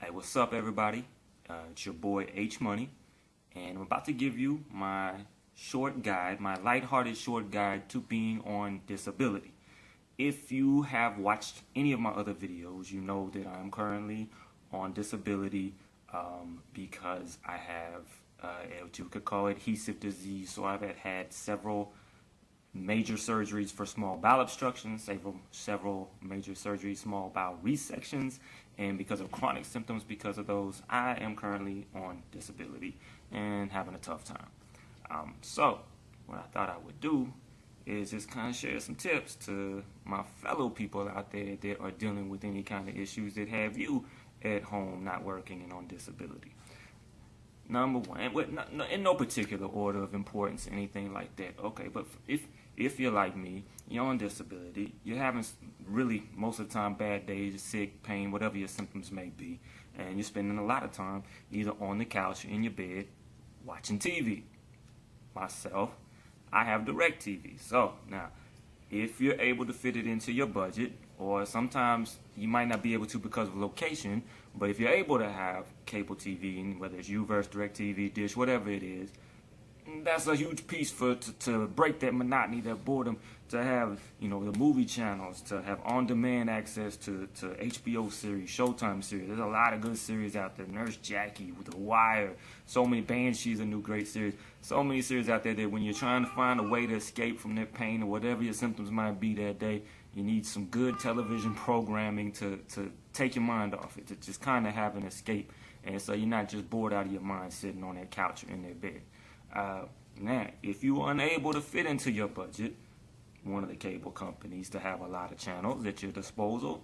Hey, what's up, everybody? It's your boy H Money, and I'm about to give you my short guide, my lighthearted short guide to being on disability. If you have watched any of my other videos, you know that I'm currently on disability because I have what you could call adhesive disease. So I've had several major surgeries for small bowel obstructions, several major surgeries, small bowel resections, and because of chronic symptoms, because of those, I am currently on disability and having a tough time. So what I thought I would do is just kind of share some tips to my fellow people out there that are dealing with any kind of issues that have you at home not working and on disability. Number one, in no particular order of importance, anything like that. Okay, but if you're like me, you're on disability, you're having really most of the time bad days, sick, pain, whatever your symptoms may be, and you're spending a lot of time either on the couch or in your bed watching TV. Myself, I have DirecTV. So now, if you're able to fit it into your budget, or sometimes you might not be able to because of location, but if you're able to have cable TV, whether it's U-verse, DirecTV, Dish, whatever it is, that's a huge piece to break that monotony, that boredom, to have, the movie channels, to have on-demand access to HBO series, Showtime series. There's a lot of good series out there. Nurse Jackie, with The Wire, so many Banshees, a new great series. So many series out there that when you're trying to find a way to escape from that pain or whatever your symptoms might be that day, you need some good television programming to take your mind off it, to just kind of have an escape. And so you're not just bored out of your mind sitting on that couch or in that bed. Now, if you're unable to fit into your budget, one of the cable companies to have a lot of channels at your disposal,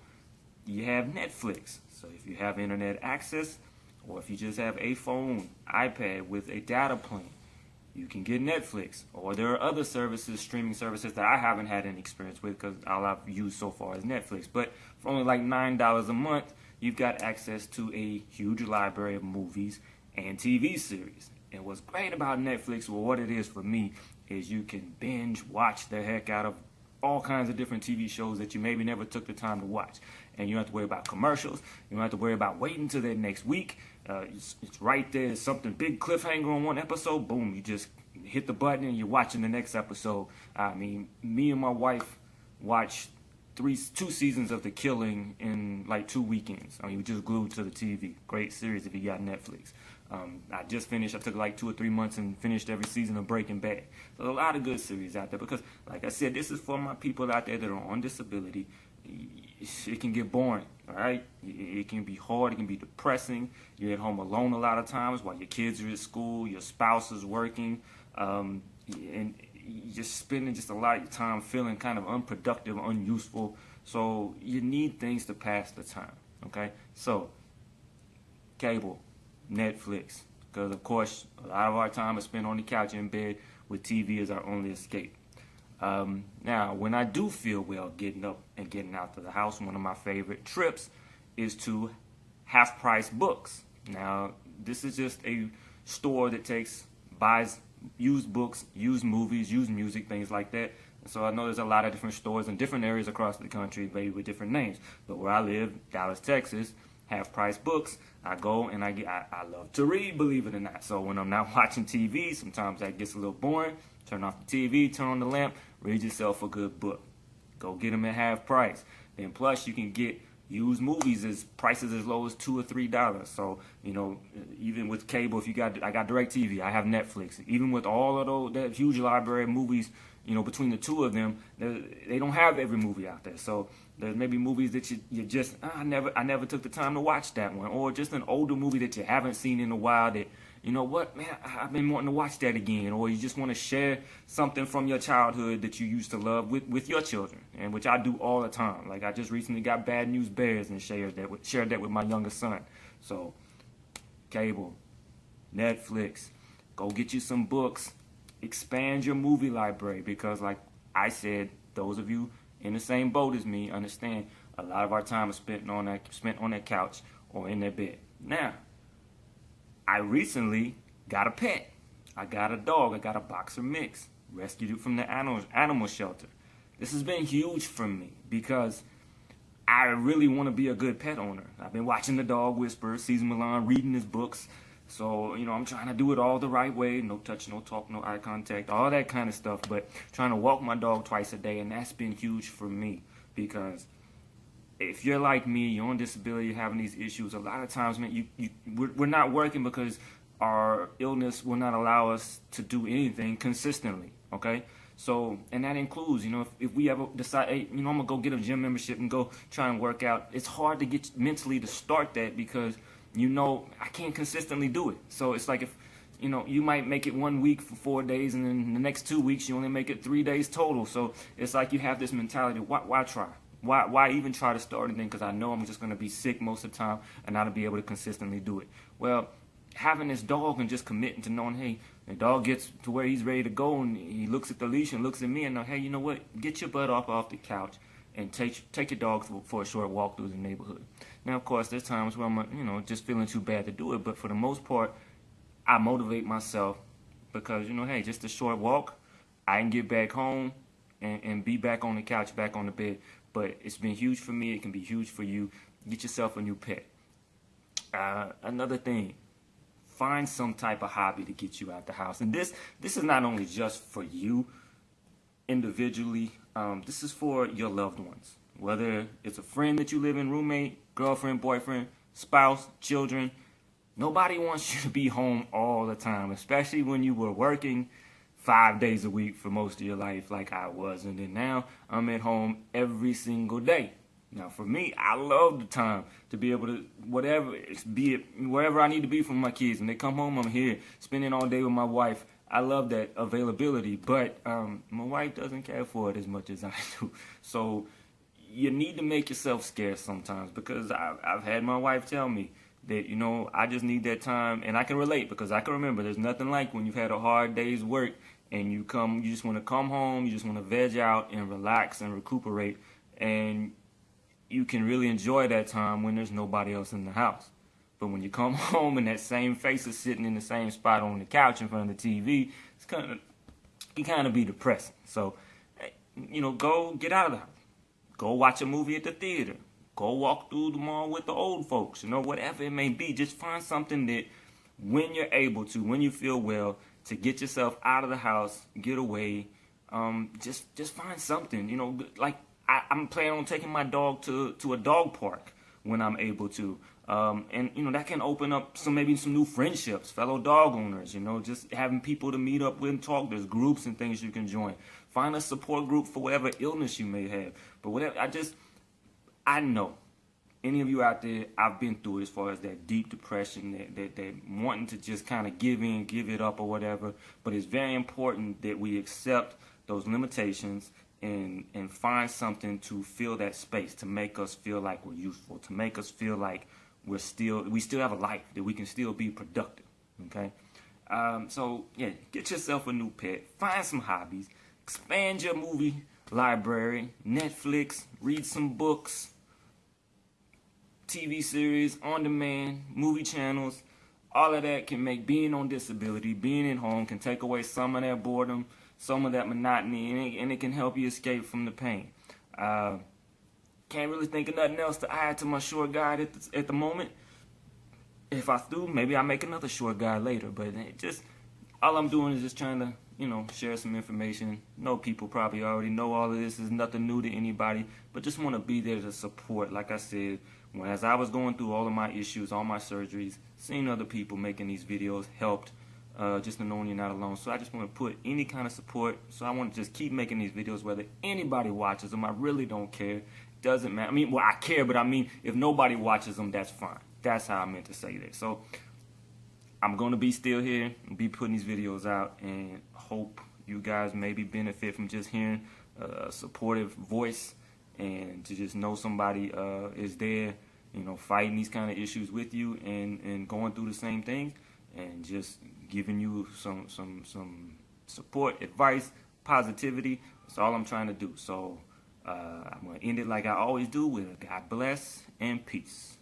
you have Netflix. So if you have internet access, or if you just have a phone, iPad with a data plan, you can get Netflix. Or there are other services, streaming services that I haven't had any experience with because all I've used so far is Netflix. But for only like $9 a month, you've got access to a huge library of movies and TV series. And what's great about Netflix, well, what it is for me, is you can binge watch the heck out of all kinds of different TV shows that you maybe never took the time to watch. And you don't have to worry about commercials. You don't have to worry about waiting till that next week. It's right there. Something big cliffhanger on one episode. Boom, you just hit the button and you're watching the next episode. I mean, me and my wife watched two seasons of The Killing in like 2 weekends. I mean, we just glued to the TV. Great series if you got Netflix. I just finished, I took like 2 or 3 months and finished every season of Breaking Bad. So a lot of good series out there because, like I said, this is for my people out there that are on disability. It can get boring, all right? It can be hard, it can be depressing. You're at home alone a lot of times while your kids are at school, your spouse is working, and you're spending just a lot of your time feeling kind of unproductive, unuseful. So you need things to pass the time, okay? So, cable. Netflix, because of course a lot of our time is spent on the couch in bed with TV as our only escape. Now, when I do feel well getting up and getting out to the house, one of my favorite trips is to half-price books. Now, this is just a store that buys used books, used movies, used music, things like that. So I know there's a lot of different stores in different areas across the country, maybe with different names. But where I live, Dallas, Texas, half-price books, I go and I love to read, believe it or not. So when I'm not watching TV, sometimes that gets a little boring. Turn off the TV, turn on the lamp, read yourself a good book. Go get them at half price. Then plus you can get used movies as prices as low as $2 or $3. So, even with cable, I got DirecTV, I have Netflix. Even with all of that huge library of movies, between the two of them, they don't have every movie out there. So there's maybe movies that you just, I never took the time to watch that one. Or just an older movie that you haven't seen in a while that, you know what, man, I've been wanting to watch that again. Or you just want to share something from your childhood that you used to love with your children, and which I do all the time. Like I just recently got Bad News Bears and shared that with my youngest son. So cable, Netflix, go get you some books. Expand your movie library because, like I said, those of you in the same boat as me understand a lot of our time is spent on that couch or in that bed. Now, I recently got a pet. I got a dog. I got a boxer mix. Rescued it from the animal shelter. This has been huge for me because I really want to be a good pet owner. I've been watching The Dog Whisperer, Cesar Millan, reading his books. So, I'm trying to do it all the right way. No touch, no talk, no eye contact, all that kind of stuff. But trying to walk my dog twice a day, and that's been huge for me. Because if you're like me, you're on disability, you're having these issues, a lot of times, man, we're not working because our illness will not allow us to do anything consistently, okay? So, and that includes, if we ever decide, hey, I'm going to go get a gym membership and go try and work out, it's hard to get mentally to start that because, I can't consistently do it. So it's like if, you might make it 1 week for 4 days and then the next 2 weeks you only make it 3 days total. So it's like you have this mentality, why try? Why even try to start anything? Because I know I'm just going to be sick most of the time and not to be able to consistently do it. Well, having this dog and just committing to knowing, hey, the dog gets to where he's ready to go and he looks at the leash and looks at me and know, hey, you know what? Get your butt off the couch and take your dog for a short walk through the neighborhood. Now, of course, there's times where I'm, just feeling too bad to do it. But for the most part, I motivate myself because, hey, just a short walk, I can get back home and be back on the couch, back on the bed. But it's been huge for me. It can be huge for you. Get yourself a new pet. Another thing, find some type of hobby to get you out the house. And this is not only just for you individually. This is for your loved ones. Whether it's a friend that you live in, roommate, girlfriend, boyfriend, spouse, children. Nobody wants you to be home all the time, especially when you were working 5 days a week for most of your life like I was. And then now I'm at home every single day. Now, for me, I love the time to be able to, be it wherever I need to be from my kids. When they come home, I'm here, spending all day with my wife. I love that availability, but my wife doesn't care for it as much as I do. So you need to make yourself scarce sometimes because I've had my wife tell me that, I just need that time. And I can relate because I can remember there's nothing like when you've had a hard day's work and you just want to come home, you just want to veg out and relax and recuperate. And you can really enjoy that time when there's nobody else in the house. But when you come home and that same face is sitting in the same spot on the couch in front of the TV, it can kind of be depressing. So, go get out of the house. Go watch a movie at the theater. Go walk through the mall with the old folks. Whatever it may be. Just find something that when you're able to, when you feel well, to get yourself out of the house, get away. Just find something. Like I'm planning on taking my dog to a dog park when I'm able to. And that can open up maybe some new friendships, fellow dog owners, just having people to meet up with and talk. There's groups and things you can join. Find a support group for whatever illness you may have. But whatever, I know any of you out there, I've been through it as far as that deep depression, that wanting to just kind of give in, give it up or whatever. But it's very important that we accept those limitations and find something to fill that space, to make us feel like we're useful, to make us feel like we still have a life, that we can still be productive, okay? So, yeah, get yourself a new pet. Find some hobbies. Expand your movie library. Netflix. Read some books. TV series, on demand, movie channels. All of that can make being on disability, being at home, can take away some of that boredom, some of that monotony, and it can help you escape from the pain. Can't really think of nothing else to add to my short guide at the moment. If I do, maybe I'll make another short guide later. But all I'm doing is just trying to, share some information. People probably already know all of this. Is nothing new to anybody. But just want to be there to support. Like I said, as I was going through all of my issues, all my surgeries, seeing other people making these videos helped. Just to know you're not alone. So I just want to put any kind of support. So I want to just keep making these videos, whether anybody watches them. I really don't care. Doesn't matter. I care, but if nobody watches them, that's fine. That's how I meant to say that. So I'm going to be still here and be putting these videos out, and hope you guys maybe benefit from just hearing a supportive voice and to just know somebody is there, fighting these kind of issues with you and going through the same things, and just giving you some support, advice, positivity. That's all I'm trying to do. So I'm going to end it like I always do with God bless and peace.